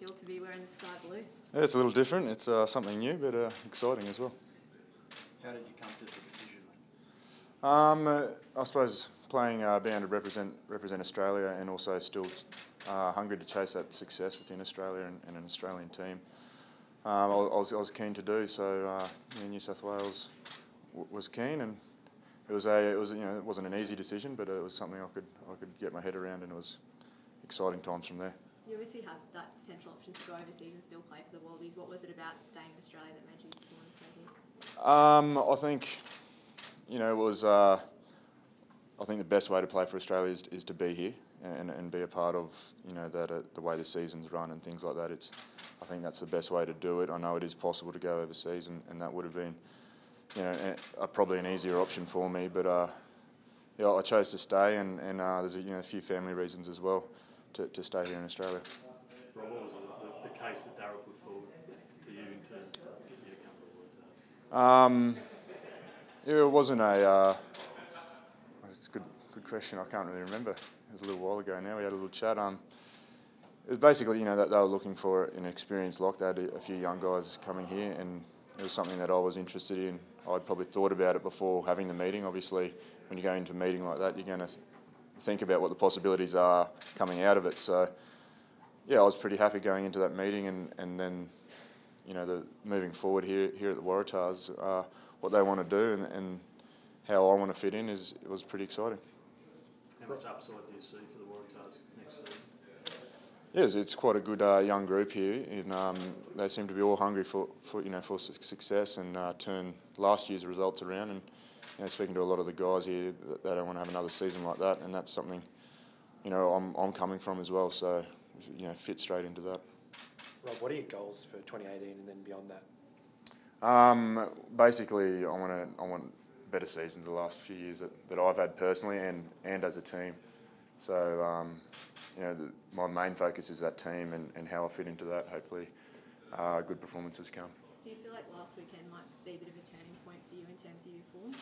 feel to be wearing the sky blue? Yeah, it's a little different. It's something new, but exciting as well. How did you come to the decision? I suppose being able to represent Australia and also still hungry to chase that success within Australia and an Australian team. I was keen to do so. New South Wales was keen, and it wasn't an easy decision, but it was something I could get my head around, and it was exciting times from there. You obviously have that potential option to go overseas and still play for the Wallabies. What was it about staying in Australia that made you want to stay here? I think, it was. I think the best way to play for Australia is to be here and be a part of the way the seasons run and things like that. I think that's the best way to do it. I know it is possible to go overseas, and that would have been probably an easier option for me. But I chose to stay, and there's a few family reasons as well to stay here in Australia. Rob, what was the case that Daryl put forward to you in terms of getting you to come to the Waratahs? It wasn't a. It's a good question. I can't really remember. It was a little while ago now. We had a little chat. It was basically that they were looking for an experienced lock. They had a few young guys coming here, and it was something that I was interested in. I'd probably thought about it before having the meeting. Obviously, when you go into a meeting like that, you're going to think about what the possibilities are coming out of it. So, I was pretty happy going into that meeting, and then, moving forward here at the Waratahs, what they want to do and how I want to fit in was pretty exciting. How much upside do you see for the Waratahs next season? Yes, it's quite a good young group here, and they seem to be all hungry for success and turn last year's results around. And speaking to a lot of the guys here, they don't want to have another season like that, and that's something I'm coming from as well. So fit straight into that. Rob, what are your goals for 2018 and then beyond that? Basically, I want better seasons the last few years that I've had personally and as a team. So my main focus is that team and how I fit into that. Hopefully, good performances come. Do you feel like last weekend might be a bit of a turning point for you in terms of your form?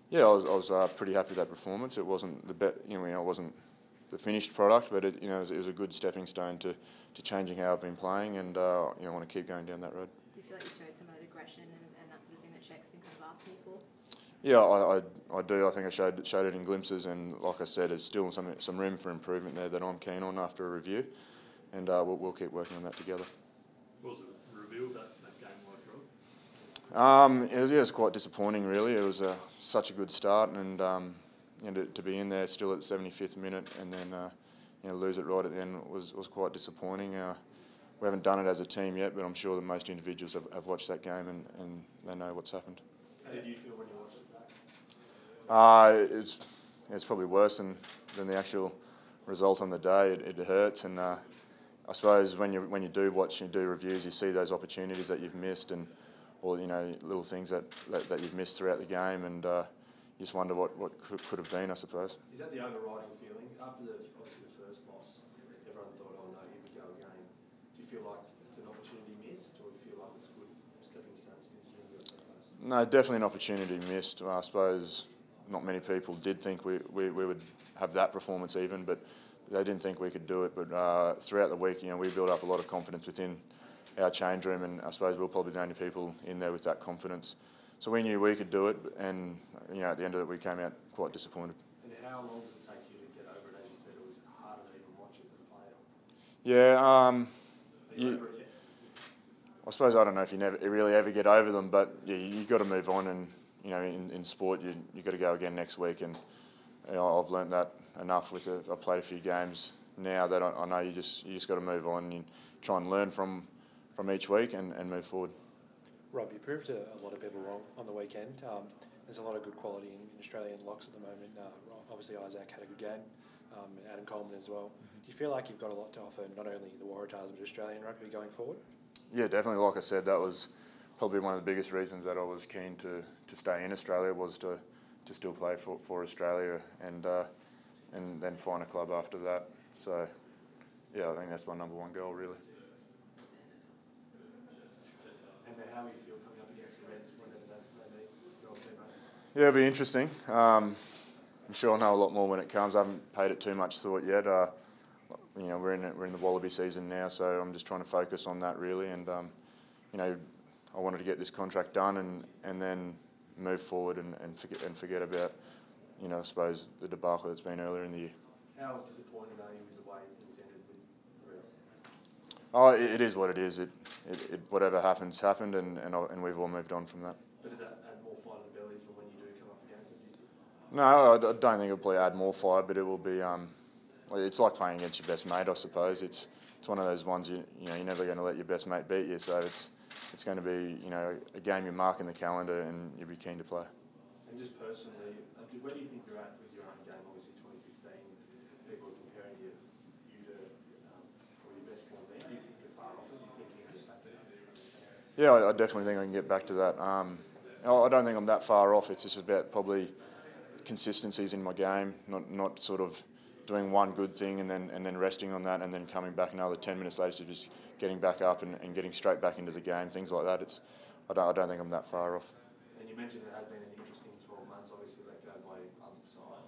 Yeah, I was pretty happy with that performance. It wasn't it wasn't the finished product, but it was a good stepping stone to changing how I've been playing, and I want to keep going down that road. Do you feel like you showed some of that aggression and that sort of thing that Czech's been kind of asking you for? Yeah, I do. I think I showed it in glimpses, and like I said, there's still some room for improvement there that I'm keen on after a review, and we'll keep working on that together. What was the review of that game like, Rob? It was quite disappointing, really. It was such a good start, and to be in there still at the 75th minute and then lose it right at the end was quite disappointing. We haven't done it as a team yet, but I'm sure that most individuals have watched that game and they know what's happened. How did you feel when you watched it back? It's probably worse than the actual result on the day. It hurts, and I suppose when you do watch and do reviews, you see those opportunities that you've missed, or little things that you've missed throughout the game, and you just wonder what could have been, I suppose. Is that the overriding feeling after obviously the first loss? Everyone thought, "Oh no, here we go again." Do you feel like it's an opportunity missed, or do you feel like it's good stepping stones considering you're so close? No, definitely an opportunity missed. I suppose not many people did think we would have that performance even, but they didn't think we could do it. But throughout the week, we built up a lot of confidence within our change room, and I suppose we were probably the only people in there with that confidence. So we knew we could do it, and at the end of it, we came out quite disappointed. And how long does it take you to get over it? As you said, it was harder to even watch it than play it. Yeah. Are you over it yet? I suppose I don't know if you really ever get over them, but you got to move on, and in sport you got to go again next week, and I've learnt that enough. I've played a few games now that I know you just got to move on and try and learn from each week and move forward. Rob, you proved a lot of people wrong on the weekend. There's a lot of good quality in Australian locks at the moment. Obviously, Isaac had a good game, and Adam Coleman as well. Do you feel like you've got a lot to offer, not only the Waratahs, but Australian rugby going forward? Yeah, definitely. Like I said, that was probably one of the biggest reasons that I was keen to stay in Australia, was to still play for Australia and then find a club after that. So, yeah, I think that's my number one goal, really. And how you feel coming up against the Reds whenever they meet your old teammates? Yeah, it'll be interesting. I'm sure I'll know a lot more when it comes. I haven't paid it too much thought yet. we're in the Wallaby season now, so I'm just trying to focus on that really, and I wanted to get this contract done and then move forward and forget about I suppose the debacle that's been earlier in the year. How disappointed are you with the way things ended with Reds? Oh, it is what it is. Whatever happened, and we've all moved on from that. But does that add more fire to the belly for when you do come up against it? No, I don't think it'll probably add more fire, but it will be. It's like playing against your best mate, I suppose. It's one of those ones you're never going to let your best mate beat you. So it's going to be a game you mark in the calendar and you'll be keen to play. And just personally, where do you think you're at with your own game? Obviously, 2015, people are comparing you to or your best form then. Do you think you're far off it? Do you think you can get back to that? Yeah, I definitely think I can get back to that. I don't think I'm that far off. It's just about probably consistencies in my game, not sort of doing one good thing and then resting on that and then coming back another 10 minutes later to just getting back up and getting straight back into the game, things like that. I don't think I'm that far off. And you mentioned it has been an interesting 12 months, obviously let go by side,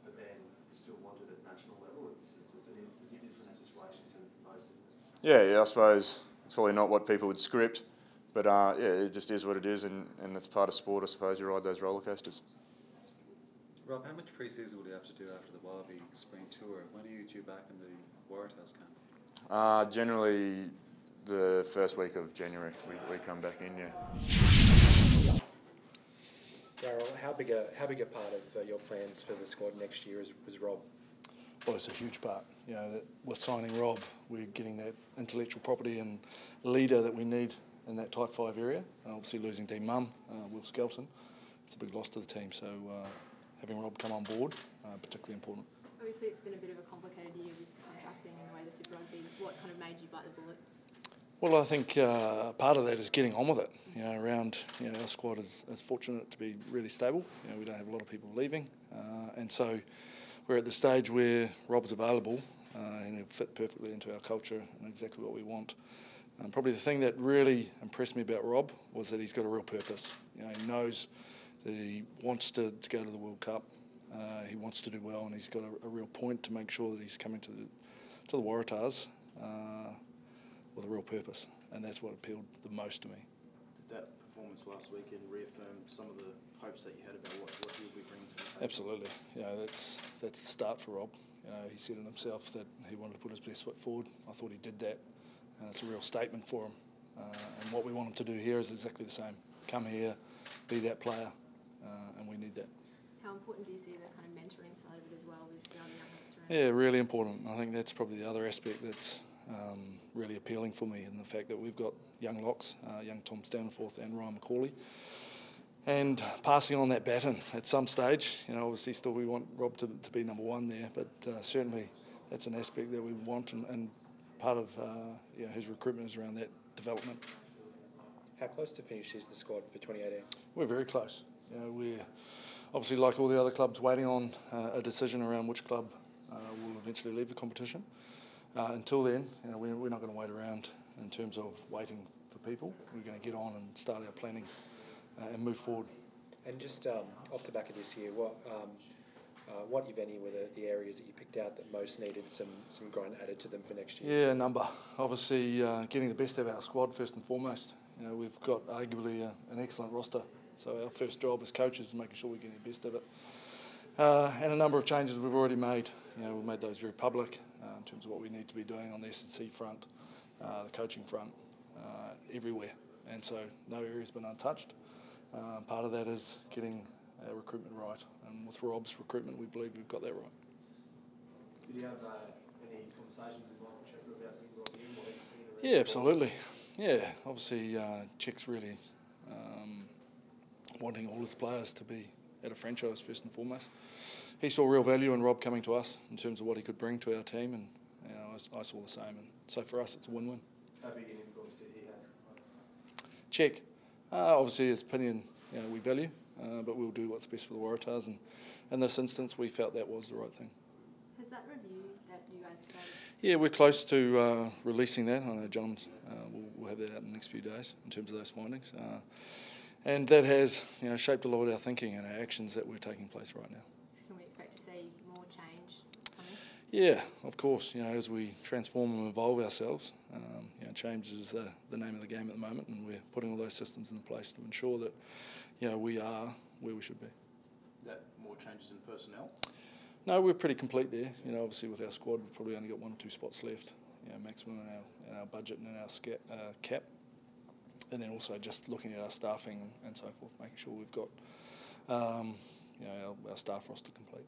but then you still wanted at national level. It's a different situation to most, isn't it? Yeah, I suppose it's probably not what people would script, but it just is what it is, and it's part of sport, I suppose. You ride those roller coasters. Rob, how much pre-season will you have to do after the Wallaby spring tour? When are you due back in the Waratahs camp? Generally, the first week of January we come back in. Yeah. Daryl, how big a part of your plans for the squad next year was Rob? Well, it's a huge part. With signing Rob, we're getting that intellectual property and leader that we need in that Type 5 area. Obviously, losing team mum, Will Skelton, it's a big loss to the team. So having Rob come on board, particularly important. Obviously, it's been a bit of a complicated year with contracting and the way the Super Rugby. What kind of made you bite the bullet? Well, I think part of that is getting on with it. Our squad is fortunate to be really stable. We don't have a lot of people leaving, and so we're at the stage where Rob's available and he'll fit perfectly into our culture and exactly what we want. Probably the thing that really impressed me about Rob was that he's got a real purpose. He knows that he wants to go to the World Cup. He wants to do well, and he's got a real point to make sure that he's coming to the Waratahs with a real purpose, and that's what appealed the most to me. Did that performance last weekend reaffirm some of the hopes that you had about what he'll be bringing to the table? Absolutely. That's the start for Rob. He said it himself that he wanted to put his best foot forward. I thought he did that, and it's a real statement for him. And what we want him to do here is exactly the same. Come here, be that player, and we need that. How important do you see the kind of mentoring side of it as well with the other young ones around? Yeah, really important. I think that's probably the other aspect that's really appealing for me, in the fact that we've got young locks, young Tom Staniforth and Ryan McCauley, and passing on that baton at some stage. Obviously still we want Rob to be number one there, but certainly that's an aspect that we want, and part of his recruitment is around that development. How close to finish is the squad for 2018? We're very close. We're obviously, like all the other clubs, waiting on a decision around which club will eventually leave the competition. Until then, we're not going to wait around in terms of waiting for people. We're going to get on and start our planning and move forward. And just off the back of this year, what, if any, were the areas that you picked out that most needed some grunt added to them for next year? Yeah, a number. Obviously, getting the best of our squad first and foremost. We've got arguably an excellent roster. So our first job as coaches is making sure we get the best of it. And a number of changes we've already made. We've made those very public in terms of what we need to be doing on the S&C front, the coaching front, everywhere. And so no area's been untouched. Part of that is getting our recruitment right. And with Rob's recruitment, we believe we've got that right. Did you have any conversations with Michael Checker about bringing Rob in? What he's seen around? Yeah, absolutely. Yeah, obviously Check's really wanting all his players to be at a franchise first and foremost. He saw real value in Rob coming to us in terms of what he could bring to our team, and I saw the same. And so for us, it's a win-win. How big an influence did he have? Check. Obviously, his opinion we value, but we'll do what's best for the Waratahs. And in this instance, we felt that was the right thing. Has that review that you guys started? Yeah, we're close to releasing that. I know John will have that out in the next few days in terms of those findings. And that has shaped a lot of our thinking and our actions that we're taking place right now. So can we expect to see more change coming? Yeah, of course. As we transform and evolve ourselves, change is the name of the game at the moment, and we're putting all those systems in place to ensure that we are where we should be. That more changes in personnel? No, we're pretty complete there. Obviously with our squad, we've probably only got 1 or 2 spots left, maximum in our budget and in our cap. And then also just looking at our staffing and so forth, making sure we've got our staff roster complete.